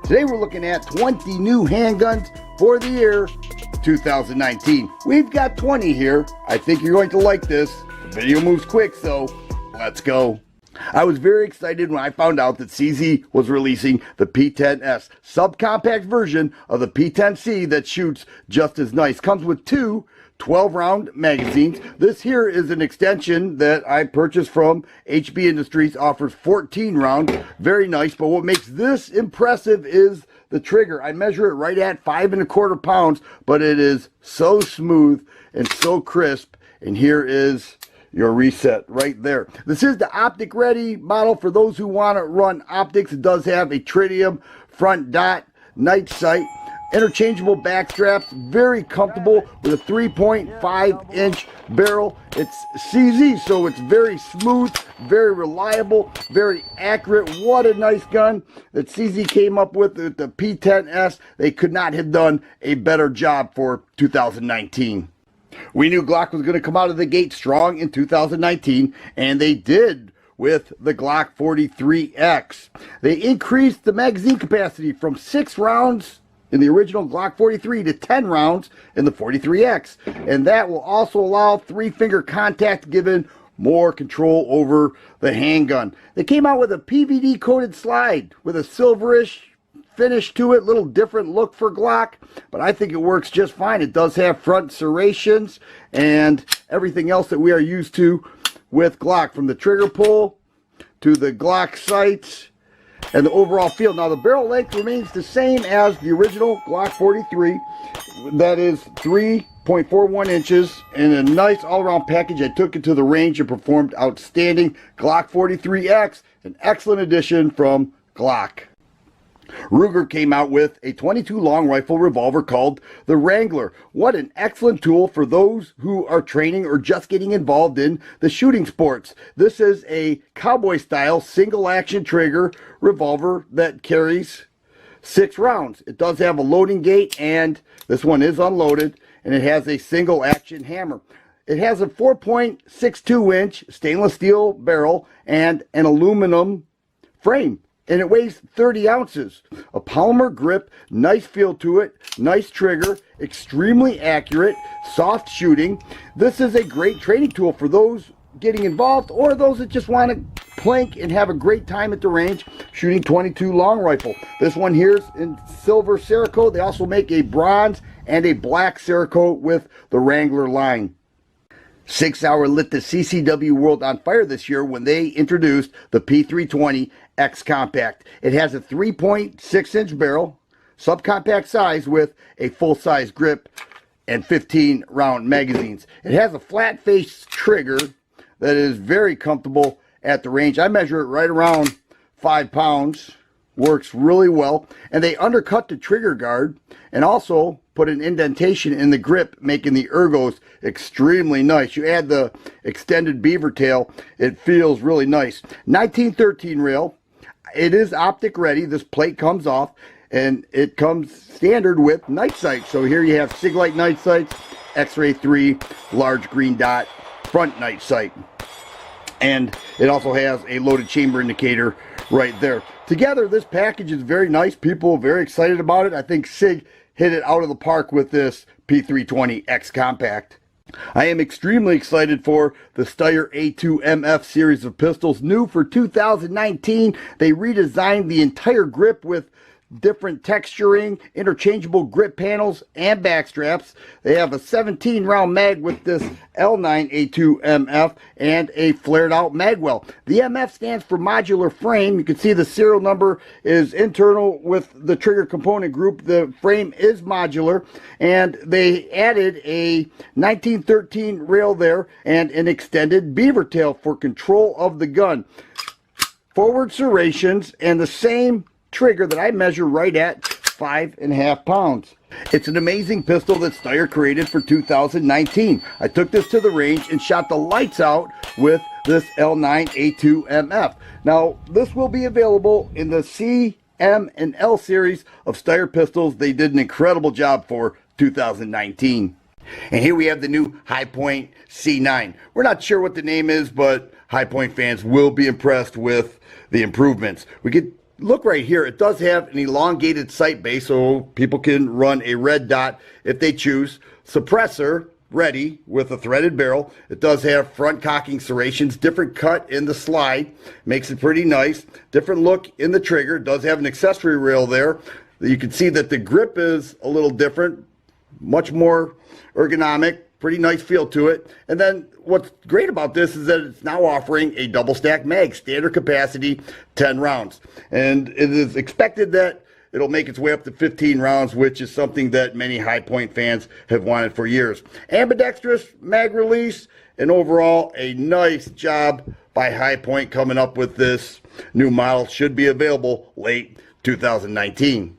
Today we're looking at 20 new handguns for the year 2019. We've got 20 here. I think you're going to like this. The video moves quick, so let's go. I was very excited when I found out that CZ was releasing the P10S, subcompact version of the P10C that shoots just as nice. Comes with two 12-round magazines. This here is an extension that I purchased from HB Industries, offers 14 rounds. Very nice, but what makes this impressive is the trigger. I measure it right at 5¼ pounds, but it is so smooth and so crisp. And here is your reset right there. This is the optic ready model for those who want to run optics. It does have a tritium front dot night sight, interchangeable back straps, very comfortable with a 3.5-inch barrel. It's CZ, so it's very smooth, very reliable, very accurate. What a nice gun that CZ came up with the P10S. They could not have done a better job for 2019. We knew Glock was going to come out of the gate strong in 2019, and they did with the Glock 43X. They increased the magazine capacity from 6 rounds in the original Glock 43 to 10 rounds in the 43X, and that will also allow 3-finger contact, giving more control over the handgun. They came out with a PVD coated slide with a silverish finish to it, little different look for Glock, but I think it works just fine. It does have front serrations and everything else that we are used to with Glock, from the trigger pull to the Glock sights and the overall feel. Now the barrel length remains the same as the original Glock 43. That is 3.41 inches in a nice all-around package. I took it to the range and performed outstanding. Glock 43X, an excellent addition from Glock. Ruger came out with a 22 long rifle revolver called the Wrangler. What an excellent tool for those who are training or just getting involved in the shooting sports. This is a cowboy style single action trigger revolver that carries 6 rounds. It does have a loading gate, and this one is unloaded, and it has a single action hammer. It has a 4.62-inch stainless steel barrel and an aluminum frame, and it weighs 30 ounces. A polymer grip, nice feel to it, nice trigger, extremely accurate, soft shooting. This is a great training tool for those getting involved or those that just want to plank and have a great time at the range shooting 22 long rifle. This one here is in silver Cerakote. They also make a bronze and a black Cerakote with the Wrangler line. 6 Hour lit the CCW world on fire this year when they introduced the P320 X Compact. It has a 3.6-inch barrel, subcompact size with a full-size grip and 15-round magazines. It has a flat-face trigger that is very comfortable at the range. I measure it right around 5 pounds. Works really well. And they undercut the trigger guard and also put an indentation in the grip, making the ergos extremely nice. You add the extended beaver tail, it feels really nice. 1913 rail. It is optic ready. This plate comes off, and it comes standard with night sights. So here you have Siglite night sights, X-Ray 3, large green dot, front night sight. And it also has a loaded chamber indicator right there. Together, this package is very nice. People are very excited about it. I think SIG hit it out of the park with this P320 X Compact. I am extremely excited for the Steyr A2MF series of pistols. New for 2019, they redesigned the entire grip with different texturing, interchangeable grip panels, and back straps. They have a 17-round mag with this L9 A2MF and a flared out magwell. The MF stands for modular frame. You can see the serial number is internal with the trigger component group. The frame is modular, and they added a 1913 rail there and an extended beaver tail for control of the gun. Forward serrations and the same trigger that I measure right at 5.5 pounds. It's an amazing pistol that Steyr created for 2019. I took this to the range and shot the lights out with this L9 A2MF. Now, this will be available in the C, M, and L series of Steyr pistols. They did an incredible job for 2019. And here we have the new Hi-Point C9. We're not sure what the name is, but Hi-Point fans will be impressed with the improvements. We get look right here, it does have an elongated sight base so people can run a red dot if they choose. Suppressor ready with a threaded barrel. It does have front cocking serrations, different cut in the slide, makes it pretty nice. Different look in the trigger. It does have an accessory rail there. You can see that the grip is a little different, much more ergonomic, pretty nice feel to it. And then what's great about this is that it's now offering a double stack mag, standard capacity 10 rounds. And it is expected that it'll make its way up to 15 rounds, which is something that many High Point fans have wanted for years. Ambidextrous mag release, and overall a nice job by High Point coming up with this new model. Should be available late 2019.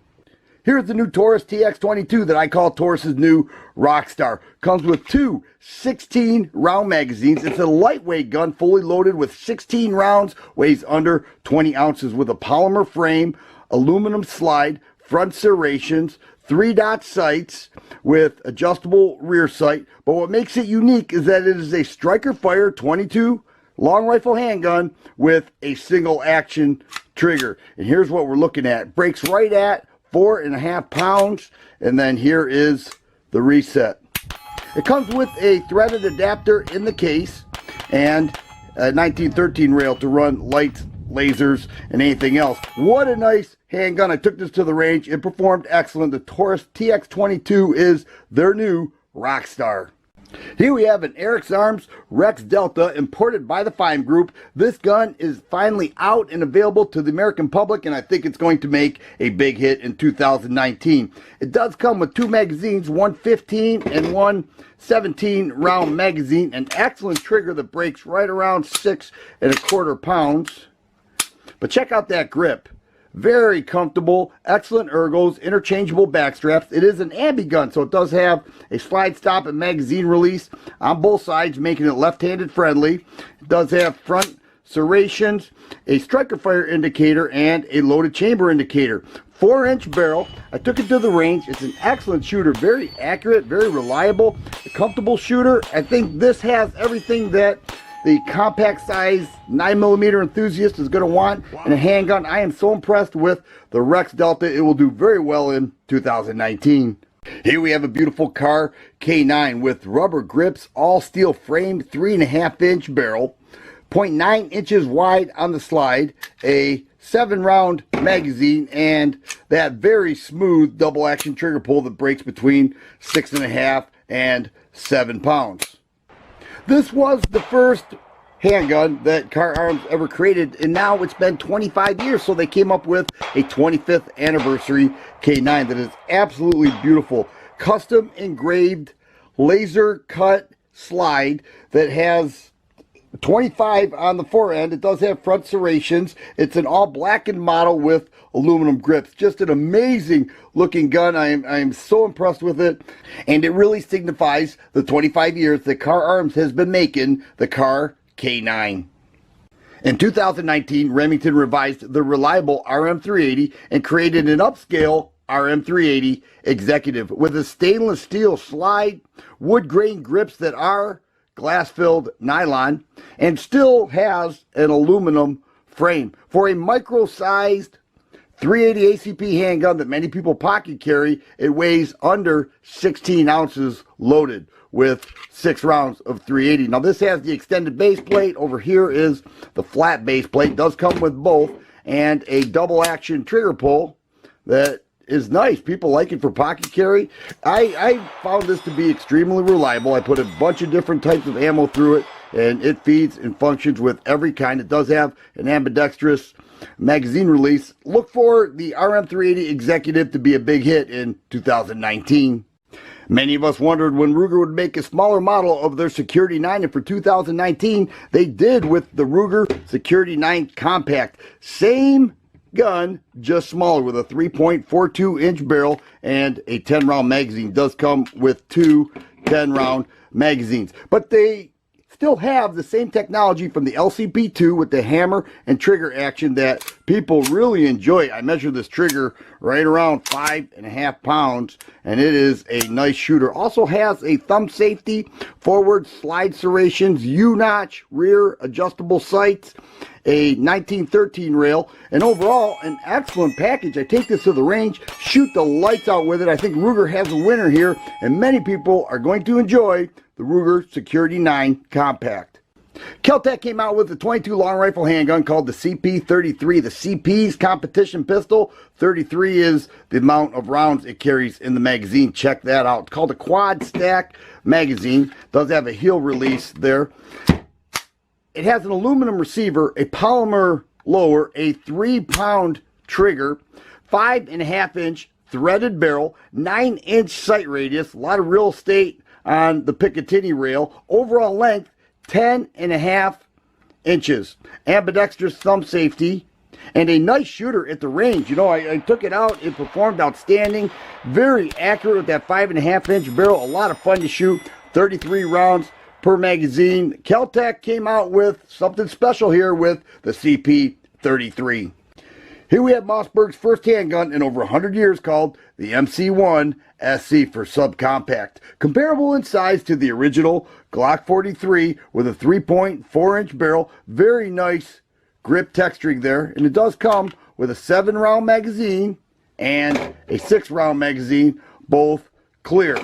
Here's the new Taurus TX22 that I call Taurus's new Rockstar. Comes with two 16-round magazines. It's a lightweight gun, fully loaded with 16 rounds, weighs under 20 ounces with a polymer frame, aluminum slide, front serrations, 3-dot sights with adjustable rear sight. But what makes it unique is that it is a striker fire 22 long rifle handgun with a single action trigger. And here's what we're looking at. Breaks right at 4.5 pounds, and then here is the reset. It comes with a threaded adapter in the case and a 1913 rail to run lights, lasers, and anything else. What a nice handgun. I took this to the range. It performed excellent. The Taurus TX22 is their new Rockstar. Here we have an Eric's Arms Rex Delta imported by the Fime Group. This gun is finally out and available to the American public, and I think it's going to make a big hit in 2019. It does come with two magazines, one 15 and one 17 round magazine. An excellent trigger that breaks right around 6.25 pounds. But check out that grip. Very comfortable, excellent ergos, interchangeable back straps. It is an ambi gun, so it does have a slide stop and magazine release on both sides, making it left-handed friendly. It does have front serrations, a striker fire indicator, and a loaded chamber indicator. 4-inch barrel. I took it to the range. It's an excellent shooter, very accurate, very reliable, a comfortable shooter. I think this has everything that the compact size 9mm enthusiast is going to want in a handgun. I am so impressed with the Rex Delta. It will do very well in 2019. Here we have a beautiful Car K9 with rubber grips, all steel frame, 3.5-inch barrel, 0.9 inches wide on the slide, a 7-round magazine, and that very smooth double action trigger pull that breaks between 6.5 and 7 pounds. This was the first handgun that Car Arms ever created, and now it's been 25 years, so they came up with a 25th anniversary K9 that is absolutely beautiful. Custom engraved laser cut slide that has 25 on the forend. It does have front serrations. It's an all blackened model with aluminum grips. Just an amazing looking gun. I am so impressed with it, and it really signifies the 25 years that Car Arms has been making the Car K9. In 2019, Remington revised the reliable RM380 and created an upscale RM380 Executive with a stainless steel slide, wood grain grips that are glass-filled nylon, and still has an aluminum frame. For a micro-sized 380 ACP handgun that many people pocket carry, it weighs under 16 ounces loaded with 6 rounds of 380. Now this has the extended base plate. Over here is the flat base plate. It does come with both, and a double action trigger pull that is nice. People like it for pocket carry. I found this to be extremely reliable. I put a bunch of different types of ammo through it, and it feeds and functions with every kind. It does have an ambidextrous magazine release. Look for the RM380 Executive to be a big hit in 2019. Many of us wondered when Ruger would make a smaller model of their Security 9, and for 2019, they did with the Ruger Security 9 Compact. Same gun, just smaller, with a 3.42-inch barrel and a 10-round magazine. Does come with two 10-round magazines, but they still have the same technology from the LCP2 with the hammer and trigger action that people really enjoy it. I measured this trigger right around 5.5 pounds, and it is a nice shooter. Also has a thumb safety, forward slide serrations, U-notch, rear adjustable sights, a 1913 rail, and overall an excellent package. I take this to the range, shoot the lights out with it. I think Ruger has a winner here, and many people are going to enjoy the Ruger Security 9 Compact. Keltec came out with a 22 long rifle handgun called the CP33. The CP's competition pistol. 33 is the amount of rounds it carries in the magazine. Check that out. It's called a quad stack magazine. Does have a heel release there. It has an aluminum receiver, a polymer lower, a 3-pound trigger, 5.5-inch threaded barrel, 9-inch sight radius, a lot of real estate on the Picatinny rail. Overall length 10.5 inches, ambidextrous thumb safety, and a nice shooter at the range. You know, I took it out, it performed outstanding, very accurate with that 5.5-inch barrel, a lot of fun to shoot, 33 rounds per magazine. Keltec came out with something special here with the CP33. Here we have Mossberg's first handgun in over 100 years called the MC1 SC for subcompact. Comparable in size to the original Glock 43 with a 3.4-inch barrel. Very nice grip texturing there. And it does come with a 7-round magazine and a 6-round magazine, both clear.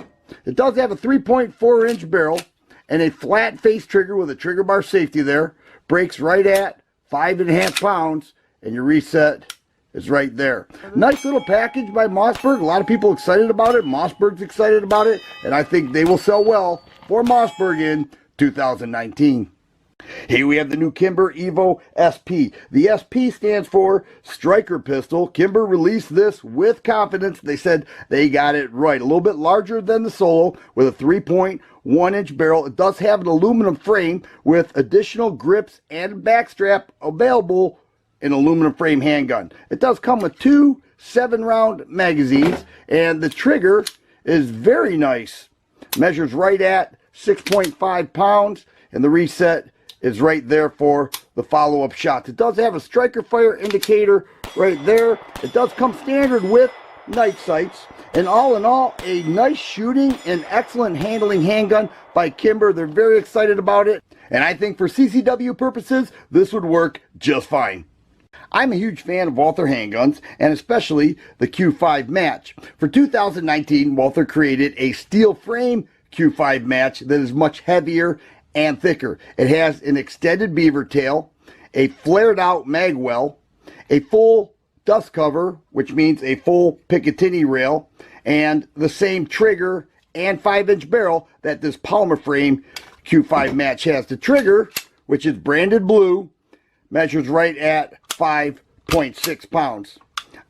It does have a 3.4-inch barrel and a flat face trigger with a trigger bar safety there. Breaks right at 5.5 pounds. And your reset is right there. Nice little package by Mossberg. A lot of people excited about it. Mossberg's excited about it. And I think they will sell well for Mossberg in 2019. Here we have the new Kimber Evo SP. The SP stands for Striker Pistol. Kimber released this with confidence. They said they got it right. A little bit larger than the Solo with a 3.1-inch barrel. It does have an aluminum frame with additional grips and backstrap available in aluminum frame handgun. It does come with 2 7-round magazines, and the trigger is very nice. Measures right at 6.5 pounds, and the reset is right there for the follow-up shots. It does have a striker fire indicator right there. It does come standard with night sights. And all in all, a nice shooting and excellent handling handgun by Kimber. They're very excited about it. And I think for CCW purposes, this would work just fine. I'm a huge fan of Walther handguns, and especially the Q5 match. For 2019, Walther created a steel frame Q5 match that is much heavier and thicker. It has an extended beaver tail, a flared out mag well, a full dust cover, which means a full Picatinny rail, and the same trigger and 5-inch barrel that this polymer frame Q5 match has. The trigger, which is branded blue, measures right at 5.6 pounds.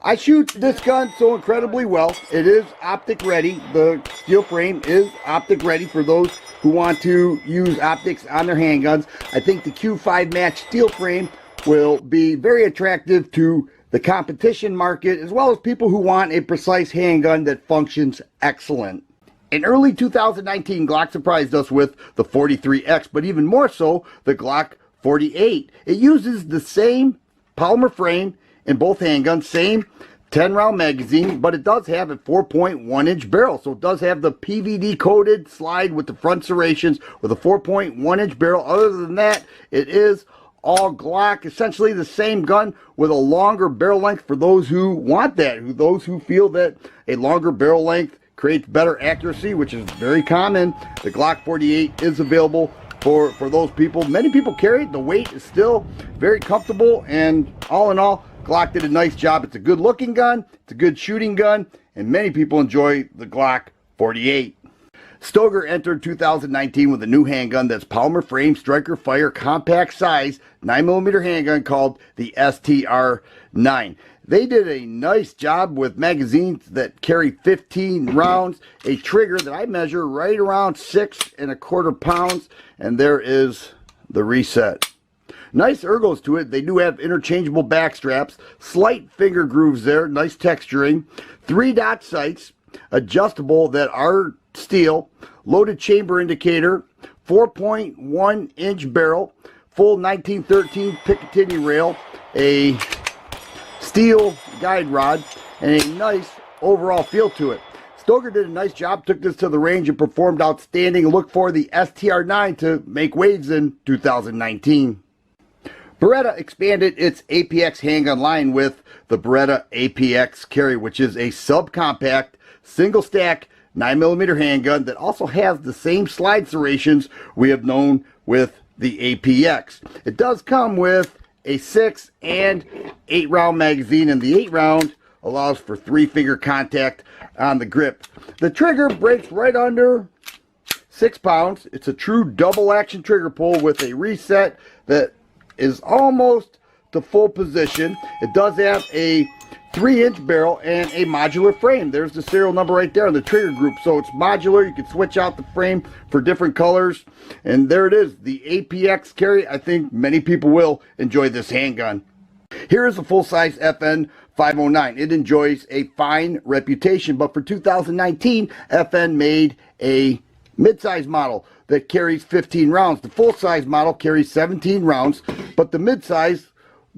I shoot this gun so incredibly well. It is optic ready. The steel frame is optic ready for those who want to use optics on their handguns. I think the Q5 match steel frame will be very attractive to the competition market, as well as people who want a precise handgun that functions excellent. In early 2019, Glock surprised us with the 43X, but even more so, the Glock 48. It uses the same polymer frame in both handguns, same 10-round magazine, but it does have a 4.1-inch barrel. So it does have the PVD coated slide with the front serrations with a 4.1-inch barrel. Other than that, it is all Glock, essentially the same gun with a longer barrel length for those who want that, those who feel that a longer barrel length creates better accuracy, which is very common. The Glock 48 is available for those people. Many people carry it. The weight is still very comfortable, and all in all, Glock did a nice job. It's a good looking gun, it's a good shooting gun, and many people enjoy the Glock 48. Stoeger entered 2019 with a new handgun that's polymer frame, striker fire, compact size, 9mm handgun called the STR-9. They did a nice job with magazines that carry 15 rounds, a trigger that I measure right around 6.25 pounds, and there is the reset. Nice ergos to it. They do have interchangeable back straps, slight finger grooves there, nice texturing, 3-dot sights, adjustable that are steel, loaded chamber indicator, 4.1-inch barrel, full 1913 Picatinny rail, a steel guide rod, and a nice overall feel to it. Stoker did a nice job, took this to the range and performed outstanding. Look for the STR9 to make waves in 2019. Beretta expanded its APX handgun line with the Beretta APX Carry, which is a subcompact, single stack 9mm handgun that also has the same slide serrations we have known with the APX. It does come with a 6 and 8 round magazine, and the 8 round allows for 3-finger contact on the grip. The trigger breaks right under 6 pounds. It's a true double action trigger pull with a reset that is almost to full position. It does have a 3-inch barrel and a modular frame. There's the serial number right there on the trigger group. So it's modular. You can switch out the frame for different colors. And there it is, the APX Carry. I think many people will enjoy this handgun. Here is a full-size FN 509. It enjoys a fine reputation, but for 2019, FN made a mid-size model that carries 15 rounds. The full-size model carries 17 rounds, but the mid-size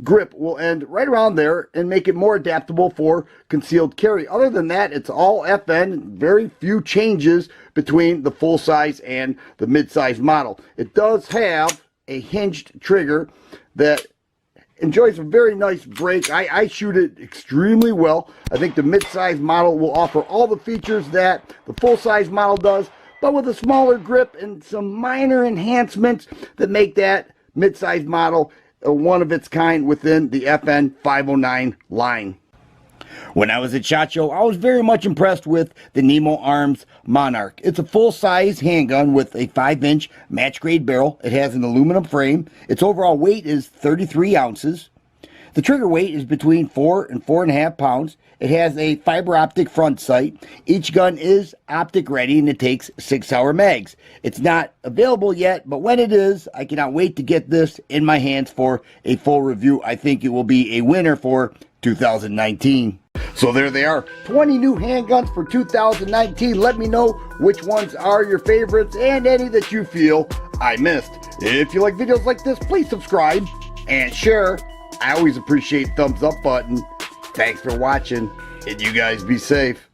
grip will end right around there and make it more adaptable for concealed carry. Other than that, it's all FN, very few changes between the full-size and the mid-size model. It does have a hinged trigger that enjoys a very nice break. I shoot it extremely well. I think the mid-size model will offer all the features that the full-size model does, but with a smaller grip and some minor enhancements that make that mid-size model one of its kind within the FN 509 line. When I was at SHOT Show, I was very much impressed with the Nemo Arms Monarch. It's a full-size handgun with a 5-inch match-grade barrel. It has an aluminum frame. Its overall weight is 33 ounces. The trigger weight is between 4 and 4.5 pounds. It has a fiber optic front sight. Each gun is optic ready, and it takes 6-hour mags. It's not available yet, but when it is, I cannot wait to get this in my hands for a full review. I think it will be a winner for 2019. So there they are, 20 new handguns for 2019. Let me know which ones are your favorites and any that you feel I missed. If you like videos like this, please subscribe and share. I always appreciate thumbs up button. Thanks for watching, and you guys be safe.